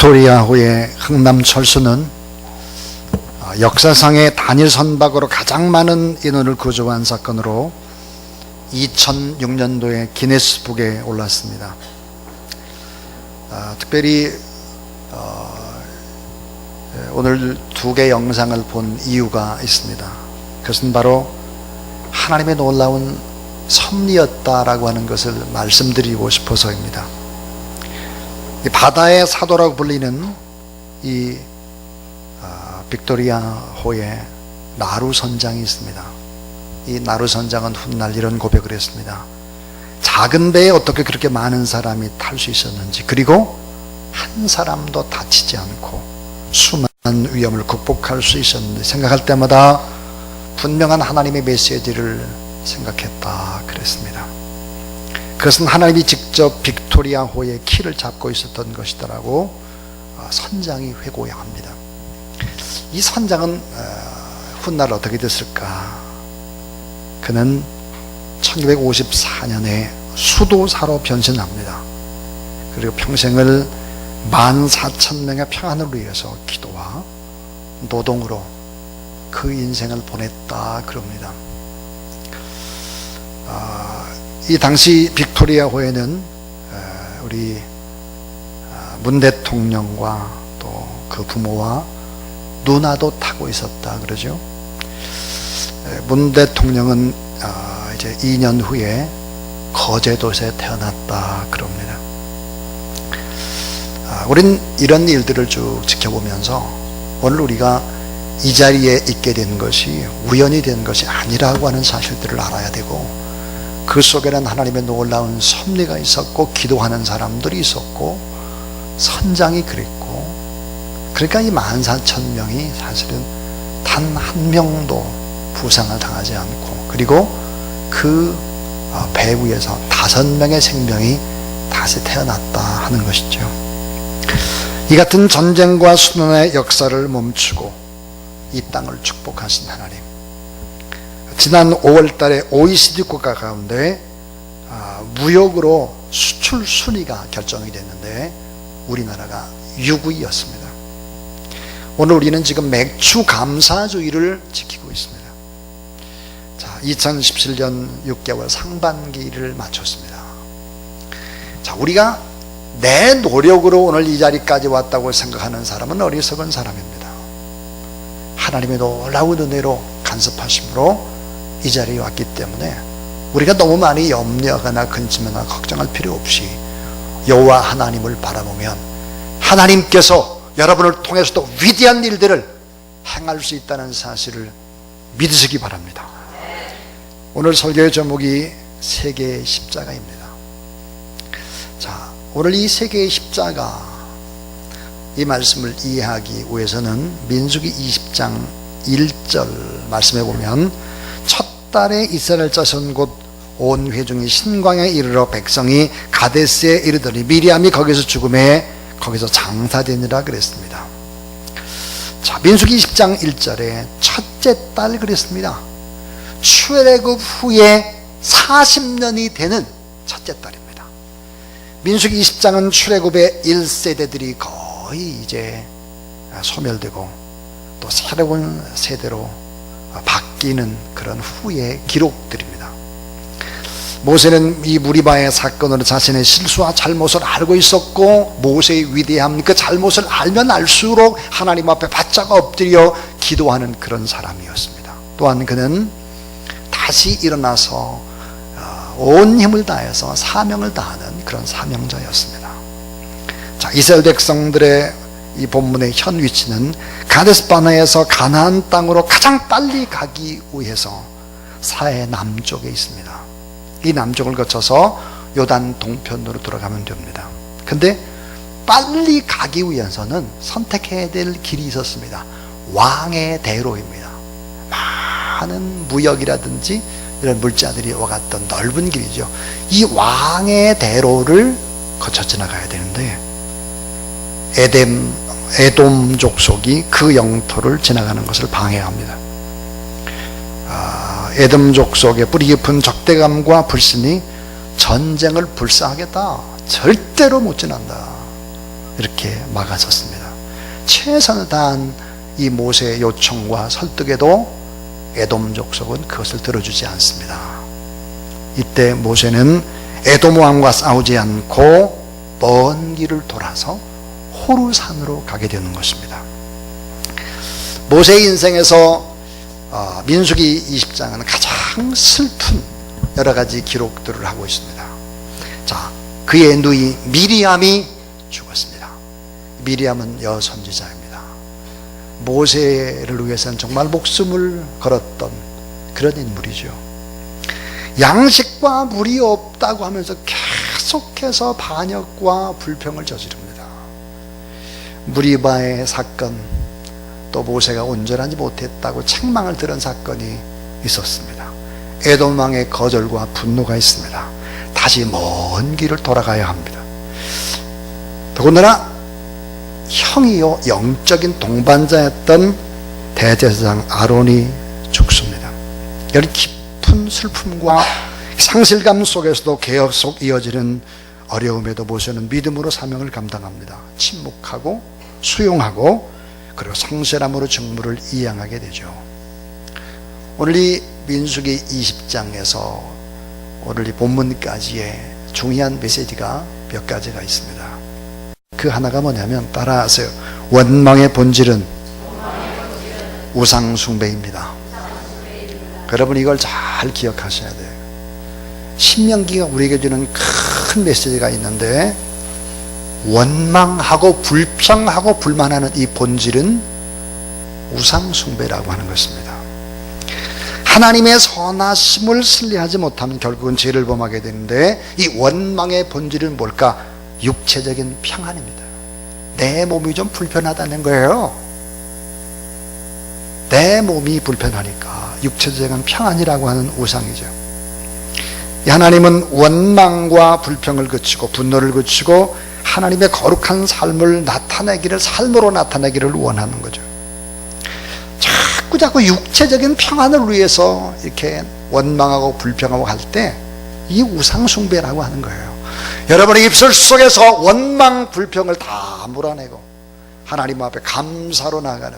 빅토리아호의 흥남철수는 역사상의 단일 선박으로 가장 많은 인원을 구조한 사건으로 2006년도에 기네스북에 올랐습니다. 특별히 오늘 두 개 영상을 본 이유가 있습니다. 그것은 바로 하나님의 놀라운 섭리였다라고 하는 것을 말씀드리고 싶어서입니다. 이 바다의 사도라고 불리는 이 빅토리아호에 나루 선장이 있습니다. 이 나루 선장은 훗날 이런 고백을 했습니다. 작은 배에 어떻게 그렇게 많은 사람이 탈 수 있었는지, 그리고 한 사람도 다치지 않고 수많은 위험을 극복할 수 있었는지 생각할 때마다 분명한 하나님의 메시지를 생각했다 그랬습니다. 그것은 하나님이 직접 빅토리아호의 키를 잡고 있었던 것이더라고 선장이 회고합니다. 이 선장은 훗날 어떻게 됐을까? 그는 1954년에 수도사로 변신합니다. 그리고 평생을 14,000명의 평안을 위해서 기도와 노동으로 그 인생을 보냈다 그럽니다. 이 당시 빅토리아호에는 우리 문 대통령과 또 그 부모와 누나도 타고 있었다 그러죠. 문 대통령은 이제 2년 후에 거제도에 태어났다 그럽니다. 우린 이런 일들을 쭉 지켜보면서 오늘 우리가 이 자리에 있게 된 것이 우연이 된 것이 아니라고 하는 사실들을 알아야 되고, 그 속에는 하나님의 놀라운 섭리가 있었고 기도하는 사람들이 있었고 선장이 그랬고, 그러니까 이 14,000명이 사실은 단 한 명도 부상을 당하지 않고, 그리고 그 배 위에서 5명의 생명이 다시 태어났다 하는 것이죠. 이 같은 전쟁과 순환의 역사를 멈추고 이 땅을 축복하신 하나님, 지난 5월 달에 OECD 국가 가운데 무역으로 수출 순위가 결정이 됐는데 우리나라가 6위였습니다. 오늘 우리는 지금 맥주 감사주의를 지키고 있습니다. 자, 2017년 6개월 상반기를 마쳤습니다. 자, 우리가 내 노력으로 오늘 이 자리까지 왔다고 생각하는 사람은 어리석은 사람입니다. 하나님의 놀라운 은혜로 간섭하심으로 이 자리에 왔기 때문에 우리가 너무 많이 염려하거나 근심하거나 걱정할 필요 없이 여호와 하나님을 바라보면 하나님께서 여러분을 통해서도 위대한 일들을 행할 수 있다는 사실을 믿으시기 바랍니다. 오늘 설교의 제목이 세계의 십자가입니다. 자, 오늘 이 세계의 십자가, 이 말씀을 이해하기 위해서는 민수기 20장 1절 말씀해 보면, 첫 달에 이스라엘 자손 곧 온 회중이 신광야에 이르러 백성이 가데스에 이르더니 미리암이 거기서 죽음에 거기서 장사되니라 그랬습니다. 자, 민수기 20장 1절에 첫째 달 그랬습니다. 출애굽 후에 40년이 되는 첫째 달입니다. 민수기 20장은 출애굽의 1세대들이 거의 이제 소멸되고 또 새로운 세대로 바뀌는 그런 후의 기록들입니다. 모세는 이 무리바의 사건으로 자신의 실수와 잘못을 알고 있었고, 모세의 위대함, 그 잘못을 알면 알수록 하나님 앞에 바짝 엎드려 기도하는 그런 사람이었습니다. 또한 그는 다시 일어나서 온 힘을 다해서 사명을 다하는 그런 사명자였습니다. 자, 이스라엘 백성들의 이 본문의 현 위치는 가데스 바네아에서 가나안 땅으로 가장 빨리 가기 위해서 사해 남쪽에 있습니다. 이 남쪽을 거쳐서 요단 동편으로 돌아가면 됩니다. 근데 빨리 가기 위해서는 선택해야 될 길이 있었습니다. 왕의 대로입니다. 많은 무역이라든지 이런 물자들이 와갔던 넓은 길이죠. 이 왕의 대로를 거쳐 지나가야 되는데 에돔 족속이 그 영토를 지나가는 것을 방해합니다. 에돔 족속의 뿌리 깊은 적대감과 불신이 전쟁을 불사하겠다, 절대로 못 지난다, 이렇게 막아섰습니다. 최선을 다한 이 모세의 요청과 설득에도 에돔 족속은 그것을 들어주지 않습니다. 이때 모세는 에돔 왕과 싸우지 않고 먼 길을 돌아서 호르산으로 가게 되는 것입니다. 모세의 인생에서 민수기 20장은 가장 슬픈 여러 가지 기록들을 하고 있습니다. 자, 그의 누이 미리암이 죽었습니다. 미리암은 여선지자입니다. 모세를 위해서는 정말 목숨을 걸었던 그런 인물이죠. 양식과 물이 없다고 하면서 계속해서 반역과 불평을 저지릅니다. 무리바의 사건, 또 모세가 온전하지 못했다고 책망을 들은 사건이 있었습니다. 에돔 왕의 거절과 분노가 있습니다. 다시 먼 길을 돌아가야 합니다. 더군다나 형이요 영적인 동반자였던 대제사장 아론이 죽습니다. 이런 깊은 슬픔과 상실감 속에서도 계속 이어지는 어려움에도 모세는 믿음으로 사명을 감당합니다. 침묵하고 수용하고 그리고 성실함으로 직무를 이행하게 되죠. 오늘 이 민수기 20장에서 오늘 이 본문까지의 중요한 메시지가 몇 가지가 있습니다. 그 하나가 뭐냐면 따라하세요. 원망의 본질은 우상숭배입니다. 여러분 이걸 잘 기억하셔야 돼요. 신명기가 우리에게 주는 큰 메시지가 있는데 원망하고 불평하고 불만하는 이 본질은 우상숭배라고 하는 것입니다. 하나님의 선하심을 신뢰하지 못하면 결국은 죄를 범하게 되는데 이 원망의 본질은 뭘까? 육체적인 평안입니다. 내 몸이 좀 불편하다는 거예요. 내 몸이 불편하니까 육체적인 평안이라고 하는 우상이죠. 하나님은 원망과 불평을 그치고 분노를 그치고 하나님의 거룩한 삶을 나타내기를, 삶으로 나타내기를 원하는 거죠. 자꾸 육체적인 평안을 위해서 이렇게 원망하고 불평하고 할 때 이 우상숭배라고 하는 거예요. 여러분의 입술 속에서 원망, 불평을 다 몰아내고 하나님 앞에 감사로 나아가는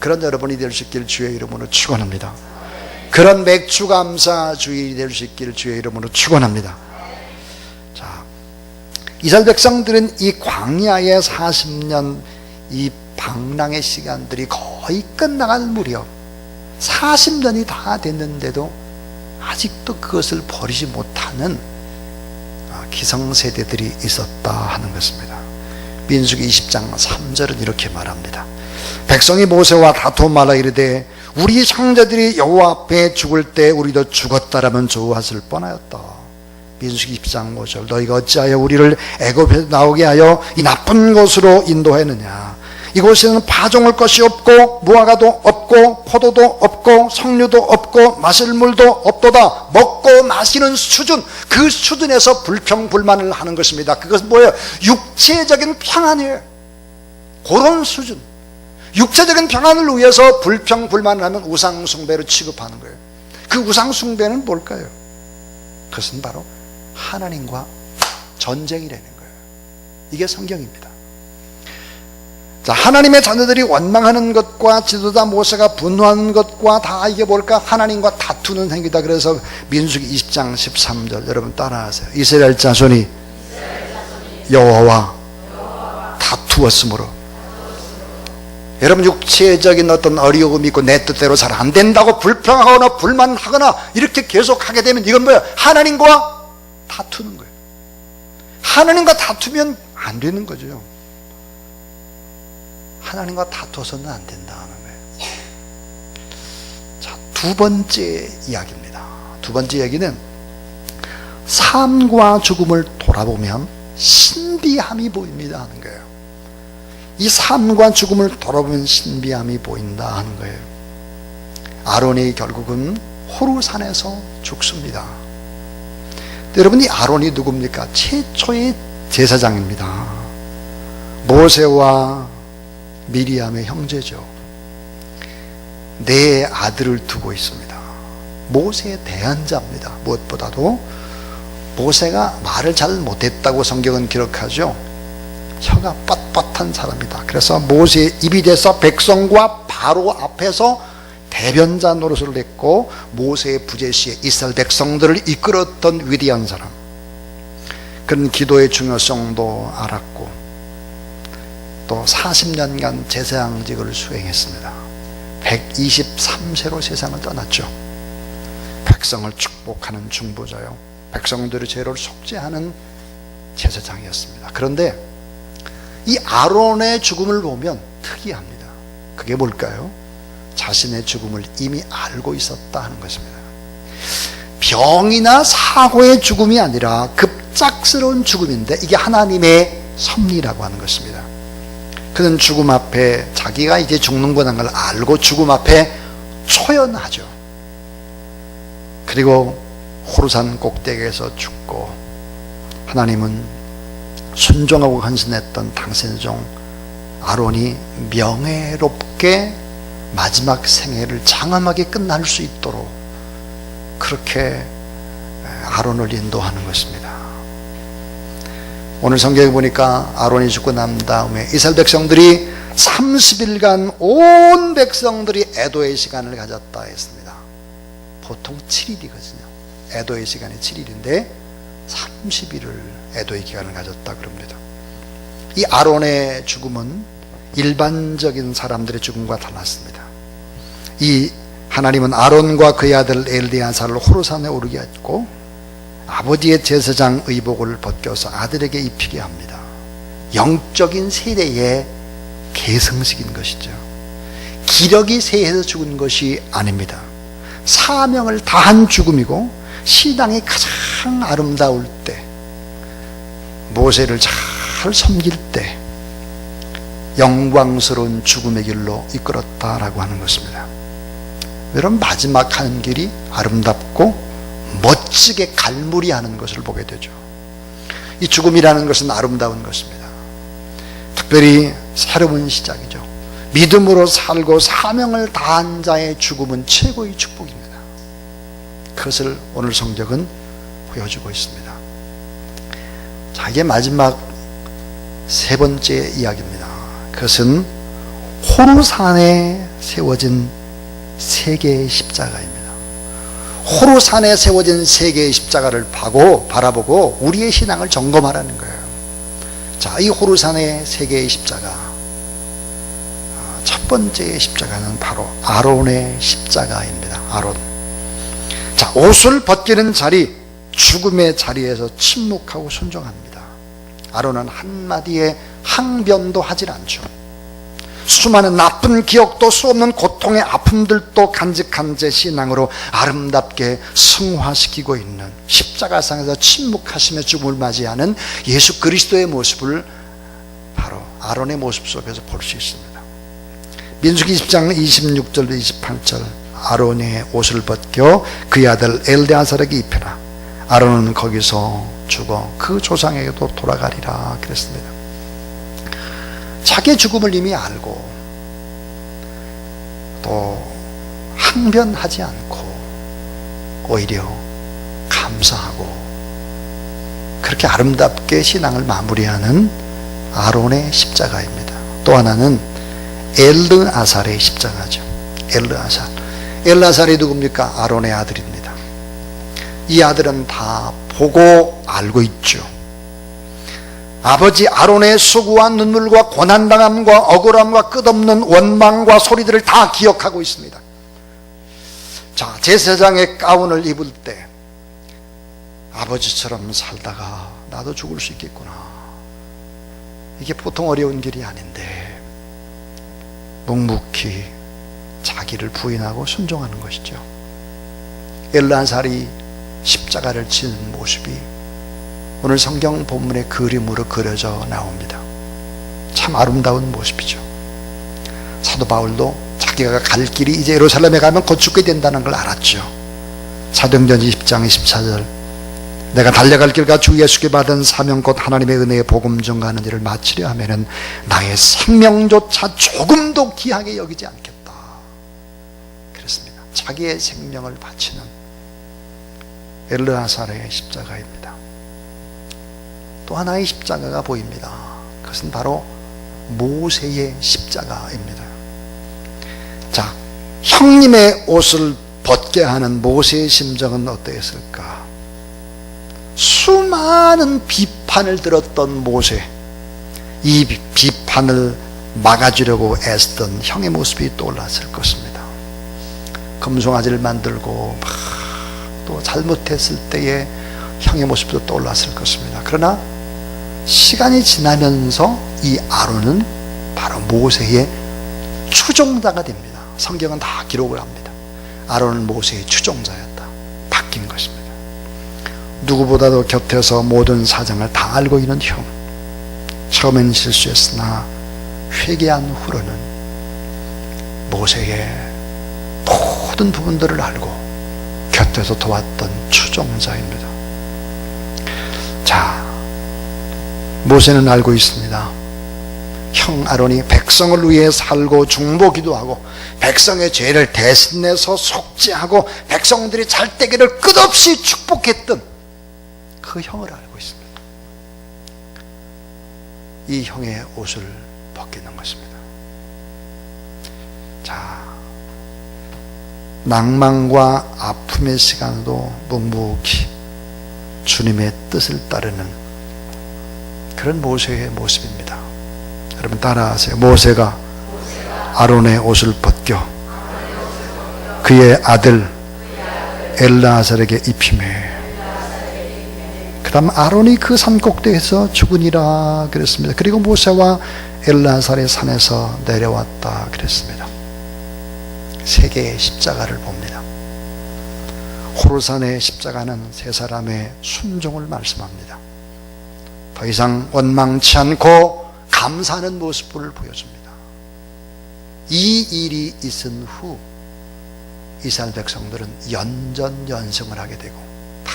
그런 여러분이 될 수 있기를 주의 이름으로 축원합니다. 그런 맥주 감사 주일이 될 수 있기를 주의 이름으로 축원합니다. 자, 이스라엘 백성들은 이 광야의 40년 이 방랑의 시간들이 거의 끝나갈 무렵 40년이 다 됐는데도 아직도 그것을 버리지 못하는 기성세대들이 있었다 하는 것입니다. 민수기 20장 3절은 이렇게 말합니다. 백성이 모세와 다투어 말하 이르되 우리 형제들이 여호와 앞에 죽을 때 우리도 죽었다라면 좋았을 뻔하였다. 민수기 20장 5절 너희가 어찌하여 우리를 애굽에서 나오게 하여 이 나쁜 곳으로 인도했느냐. 이곳에는 파종할 것이 없고 무화과도 없고 포도도 없고 석류도 없고 마실 물도 없도다. 먹고 마시는 수준, 그 수준에서 불평불만을 하는 것입니다. 그것은 뭐예요? 육체적인 평안이에요. 그런 수준. 육체적인 평안을 위해서 불평불만을 하면 우상숭배로 취급하는 거예요. 그 우상숭배는 뭘까요? 그것은 바로 하나님과 전쟁이라는 거예요. 이게 성경입니다. 자, 하나님의 자녀들이 원망하는 것과 지도자 모세가 분노하는 것과 다 이게 뭘까? 하나님과 다투는 행위다. 그래서 민수기 20장 13절 여러분 따라하세요. 이스라엘 자손이 여호와와 다투었으므로. 여러분 육체적인 어떤 어려움이 있고 내 뜻대로 잘 안 된다고 불평하거나 불만하거나 이렇게 계속하게 되면 이건 뭐예요? 하나님과 다투는 거예요. 하나님과 다투면 안 되는 거죠. 하나님과 다투어서는 안 된다는 거예요. 자, 두 번째 이야기입니다. 두 번째 이야기는 삶과 죽음을 돌아보면 신비함이 보입니다 하는 거예요. 이 삶과 죽음을 돌아보면 신비함이 보인다 하는 거예요. 아론이 결국은 호르산에서 죽습니다. 여러분, 이 아론이 누굽니까? 최초의 제사장입니다. 모세와 미리암의 형제죠. 네 아들을 두고 있습니다. 모세의 대언자입니다. 무엇보다도 모세가 말을 잘 못했다고 성경은 기록하죠. 혀가 뻣뻣한 사람이다. 그래서 모세의 입이 돼서 백성과 바로 앞에서 대변자 노릇을 했고 모세의 부재시에 이스라엘 백성들을 이끌었던 위대한 사람. 그런 기도의 중요성도 알았고 또 40년간 제사장직을 수행했습니다. 123세로 세상을 떠났죠. 백성을 축복하는 중보자요, 백성들의 죄를 속죄하는 제사장이었습니다. 그런데 이 아론의 죽음을 보면 특이합니다. 그게 뭘까요? 자신의 죽음을 이미 알고 있었다 하는 것입니다. 병이나 사고의 죽음이 아니라 급작스러운 죽음인데 이게 하나님의 섭리라고 하는 것입니다. 그는 죽음 앞에 자기가 이제 죽는구나 걸 알고 죽음 앞에 초연하죠. 그리고 호르산 꼭대기에서 죽고 하나님은 순종하고 헌신했던 당신의 종 아론이 명예롭게 마지막 생애를 장엄하게 끝날 수 있도록 그렇게 아론을 인도하는 것입니다. 오늘 성경에 보니까 아론이 죽고 난 다음에 이스라엘 백성들이 30일간 온 백성들이 애도의 시간을 가졌다 했습니다. 보통 7일이거든요. 애도의 시간이 7일인데 30일을 애도의 기간을 가졌다 그럽니다. 이 아론의 죽음은 일반적인 사람들의 죽음과 달랐습니다. 이 하나님은 아론과 그의 아들 엘드아사를 호르산에 오르게 했고 아버지의 제사장 의복을 벗겨서 아들에게 입히게 합니다. 영적인 세대의 계승식인 것이죠. 기력이 세해서 죽은 것이 아닙니다. 사명을 다한 죽음이고 신앙이 가장 아름다울 때, 모세를 잘 섬길 때 영광스러운 죽음의 길로 이끌었다라고 하는 것입니다. 여러분, 마지막 하는 길이 아름답고 멋지게 갈무리하는 것을 보게 되죠. 이 죽음이라는 것은 아름다운 것입니다. 특별히 새로운 시작이죠. 믿음으로 살고 사명을 다한 자의 죽음은 최고의 축복입니다. 그것을 오늘 성경은 보여주고 있습니다. 자, 이게 마지막 세 번째 이야기입니다. 그것은 호르산에 세워진 세 개의 십자가입니다. 호르산에 세워진 세 개의 십자가를 바라보고 우리의 신앙을 점검하라는 거예요. 자, 이 호르산의 세 개의 십자가, 첫 번째 십자가는 바로 아론의 십자가입니다. 아론. 자, 옷을 벗기는 자리, 죽음의 자리에서 침묵하고 순종합니다. 아론은 한마디의 항변도 하질 않죠. 수많은 나쁜 기억도 수없는 고통의 아픔들도 간직한 제 신앙으로 아름답게 승화시키고 있는 십자가상에서 침묵하시며 죽음을 맞이하는 예수 그리스도의 모습을 바로 아론의 모습 속에서 볼 수 있습니다. 민수기 10장 26절 28절 아론의 옷을 벗겨 그의 아들 엘드아사에게 입혀라. 아론은 거기서 죽어 그 조상에게도 돌아가리라 그랬습니다. 자기의 죽음을 이미 알고 또 항변하지 않고 오히려 감사하고 그렇게 아름답게 신앙을 마무리하는 아론의 십자가입니다. 또 하나는 엘르아살의 십자가죠. 엘르아살이 누굽니까? 아론의 아들입니다. 이 아들은 다 보고 알고 있죠. 아버지 아론의 수고와 눈물과 고난당함과 억울함과 끝없는 원망과 소리들을 다 기억하고 있습니다. 자, 제사장의 가운을 입을 때 아버지처럼 살다가 나도 죽을 수 있겠구나. 이게 보통 어려운 길이 아닌데 묵묵히 자기를 부인하고 순종하는 것이죠. 엘르아살이 십자가를 지는 모습이 오늘 성경 본문의 그림으로 그려져 나옵니다. 참 아름다운 모습이죠. 사도 바울도 자기가 갈 길이 이제 예루살렘에 가면 곧 죽게 된다는 걸 알았죠. 사도행전 20장 24절 내가 달려갈 길과 주 예수께 받은 사명 곧 하나님의 은혜의 복음 전가하는 일을 마치려 하면은 나의 생명조차 조금도 귀하게 여기지 않겠다 그랬습니다. 자기의 생명을 바치는 엘르아살의 십자가입니다. 또 하나의 십자가가 보입니다. 그것은 바로 모세의 십자가입니다. 자, 형님의 옷을 벗게 하는 모세의 심정은 어떠했을까? 수많은 비판을 들었던 모세, 이 비판을 막아주려고 애쓰던 형의 모습이 떠올랐을 것입니다. 금송아지를 만들고 막 또 잘못했을 때의 형의 모습도 떠올랐을 것입니다. 그러나 시간이 지나면서 이 아론은 바로 모세의 추종자가 됩니다. 성경은 다 기록을 합니다. 아론은 모세의 추종자였다. 바뀐 것입니다. 누구보다도 곁에서 모든 사정을 다 알고 있는 형. 처음엔 실수했으나 회개한 후로는 모세의 모든 부분들을 알고 곁에서 도왔던 추종자입니다. 자, 모세는 알고 있습니다. 형 아론이 백성을 위해 살고 중보기도 하고 백성의 죄를 대신해서 속죄하고 백성들이 잘 되기를 끝없이 축복했던 그 형을 알고 있습니다. 이 형의 옷을 벗기는 것입니다. 자, 낭만과 아픔의 시간도 묵묵히 주님의 뜻을 따르는 그런 모세의 모습입니다. 여러분 따라하세요. 모세가 아론의 옷을 벗겨 그의 아들 엘르아살에게 입히매. 그 다음 아론이 그 산꼭대기에서 죽으니라 그랬습니다. 그리고 모세와 엘르아살의 산에서 내려왔다 그랬습니다. 세 개의 십자가를 봅니다. 호르산의 십자가는 세 사람의 순종을 말씀합니다. 더 이상 원망치 않고 감사하는 모습을 보여줍니다. 이 일이 있은 후 이스라엘 백성들은 연전연승을 하게 되고 다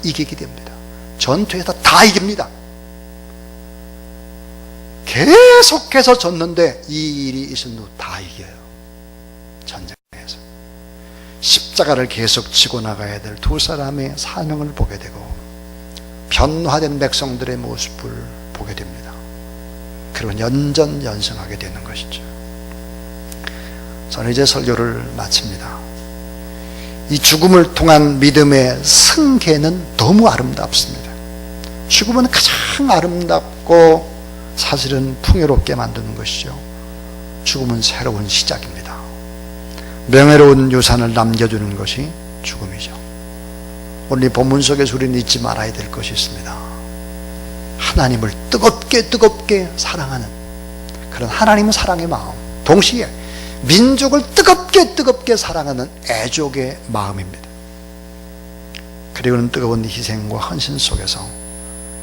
이기게 됩니다. 전투에서 다 이깁니다. 계속해서 졌는데 이 일이 있은 후 다 이겨요. 전쟁에서 십자가를 계속 지고 나가야 될 두 사람의 사명을 보게 되고 변화된 백성들의 모습을 보게 됩니다. 그리고 연전연승하게 되는 것이죠. 저는 이제 설교를 마칩니다. 이 죽음을 통한 믿음의 승계는 너무 아름답습니다. 죽음은 가장 아름답고 사실은 풍요롭게 만드는 것이죠. 죽음은 새로운 시작입니다. 명예로운 유산을 남겨주는 것이 죽음이죠. 오늘 이 본문 속에서 우리는 잊지 말아야 될 것이 있습니다. 하나님을 뜨겁게 사랑하는 그런 하나님의 사랑의 마음, 동시에 민족을 뜨겁게 사랑하는 애족의 마음입니다. 그리고는 뜨거운 희생과 헌신 속에서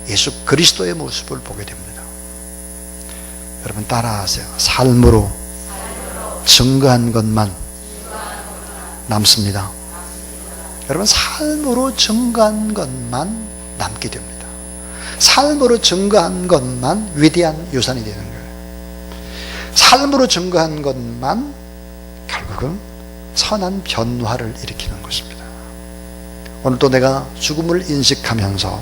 예수 그리스도의 모습을 보게 됩니다. 여러분 따라하세요. 삶으로 증거한 것만 남습니다. 여러분 삶으로 증거한 것만 남게 됩니다. 삶으로 증거한 것만 위대한 유산이 되는 거예요. 삶으로 증거한 것만 결국은 선한 변화를 일으키는 것입니다. 오늘도 내가 죽음을 인식하면서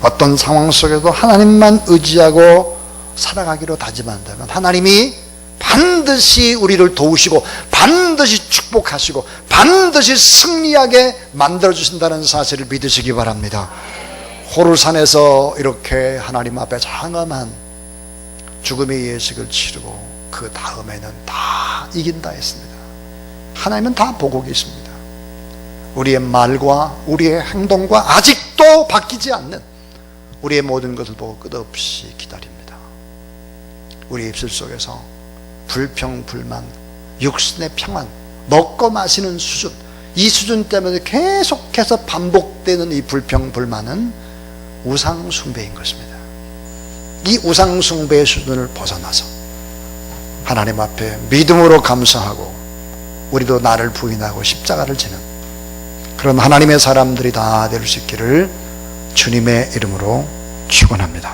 어떤 상황 속에도 하나님만 의지하고 살아가기로 다짐한다면 하나님이 반드시 우리를 도우시고 반드시 축복하시고 반드시 승리하게 만들어주신다는 사실을 믿으시기 바랍니다. 호르산에서 이렇게 하나님 앞에 장엄한 죽음의 예식을 치르고 그 다음에는 다 이긴다 했습니다. 하나님은 다 보고 계십니다. 우리의 말과 우리의 행동과 아직도 바뀌지 않는 우리의 모든 것을 보고 끝없이 기다립니다. 우리 입술 속에서 불평, 불만, 육신의 평안, 먹고 마시는 수준, 이 수준 때문에 계속해서 반복되는 이 불평, 불만은 우상 숭배인 것입니다. 이 우상 숭배의 수준을 벗어나서 하나님 앞에 믿음으로 감사하고 우리도 나를 부인하고 십자가를 지는 그런 하나님의 사람들이 다 될 수 있기를 주님의 이름으로 축원합니다.